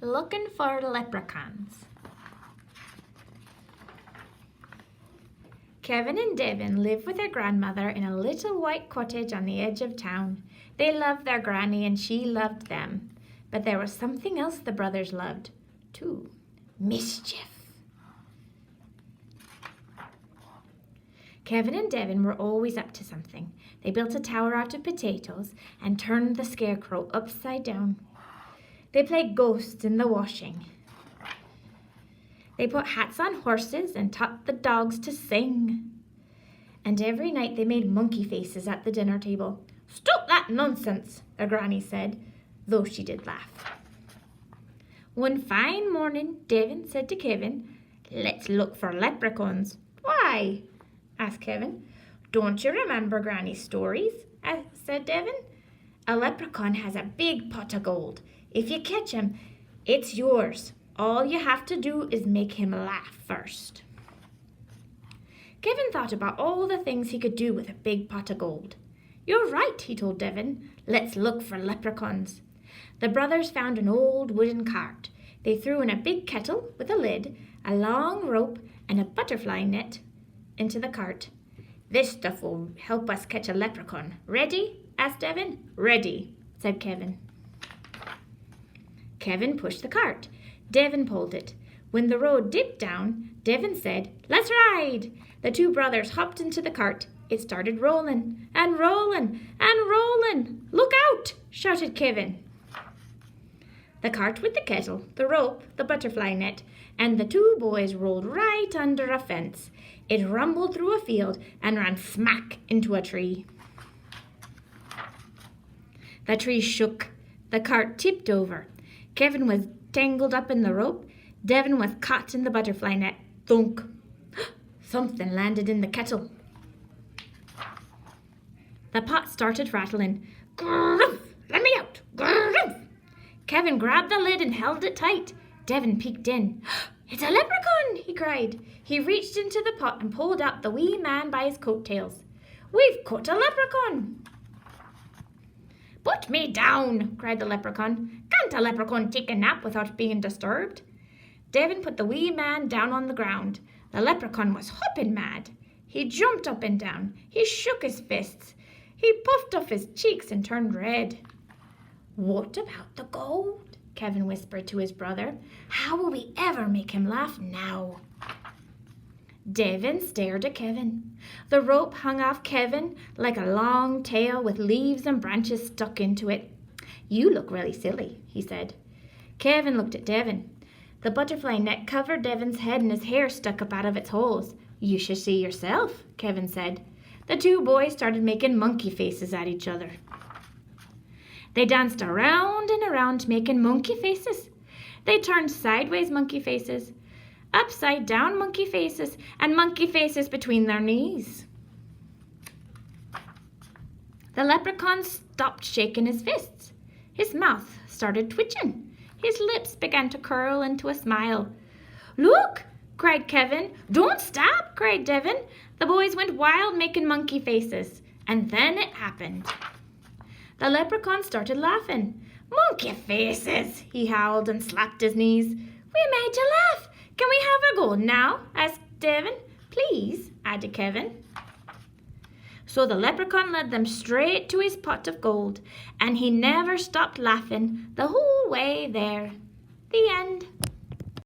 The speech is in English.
Looking for leprechauns. Kevin and Devin live with their grandmother in a little white cottage on the edge of town. They loved their granny and she loved them. But there was something else the brothers loved, too. Mischief. Kevin and Devin were always up to something. They built a tower out of potatoes and turned the scarecrow upside down. They played ghosts in the washing. They put hats on horses and taught the dogs to sing. And every night they made monkey faces at the dinner table. "Stop that nonsense," their granny said, though she did laugh. One fine morning, Devin said to Kevin, "Let's look for leprechauns." "Why?" asked Kevin. "Don't you remember Granny's stories?" said Devin. "A leprechaun has a big pot of gold. If you catch him, it's yours. All you have to do is make him laugh first." Kevin thought about all the things he could do with a big pot of gold. "You're right," he told Devin. "Let's look for leprechauns." The brothers found an old wooden cart. They threw in a big kettle with a lid, a long rope, and a butterfly net into the cart. "This stuff will help us catch a leprechaun. Ready?" asked Devin. "Ready," said Kevin. Kevin pushed the cart. Devin pulled it. When the road dipped down, Devin said, "Let's ride." The two brothers hopped into the cart. It started rolling and rolling and rolling. "Look out!" shouted Kevin. The cart with the kettle, the rope, the butterfly net, and the two boys rolled right under a fence. It rumbled through a field and ran smack into a tree. The tree shook. The cart tipped over. Kevin was tangled up in the rope. Devin was caught in the butterfly net. Thunk! Something landed in the kettle. The pot started rattling. "Grumph! Let me out! Grumph!" Kevin grabbed the lid and held it tight. Devin peeked in. "It's a leprechaun!" he cried. He reached into the pot and pulled out the wee man by his coattails. "We've caught a leprechaun!" "Put me down!" cried the leprechaun. "Can't a leprechaun take a nap without being disturbed?" Devin put the wee man down on the ground. The leprechaun was hopping mad. He jumped up and down. He shook his fists. He puffed off his cheeks and turned red. "What about the gold?" Kevin whispered to his brother. "How will we ever make him laugh now?" Devin stared at Kevin. The rope hung off Kevin like a long tail with leaves and branches stuck into it. "You look really silly," he said. Kevin looked at Devin. The butterfly net covered Devin's head and his hair stuck up out of its holes. "You should see yourself," Kevin said. The two boys started making monkey faces at each other. They danced around and around making monkey faces. They turned sideways monkey faces, upside down monkey faces, and monkey faces between their knees. The leprechaun stopped shaking his fists. His mouth started twitching. His lips began to curl into a smile. "Look!" cried Kevin. "Don't stop!" cried Devin. The boys went wild making monkey faces. And then it happened. The leprechaun started laughing. "Monkey faces!" he howled and slapped his knees. "We made you laugh! Can we have our gold now?" asked Devin. "Please," added Kevin. So the leprechaun led them straight to his pot of gold, and he never stopped laughing the whole way there. The end.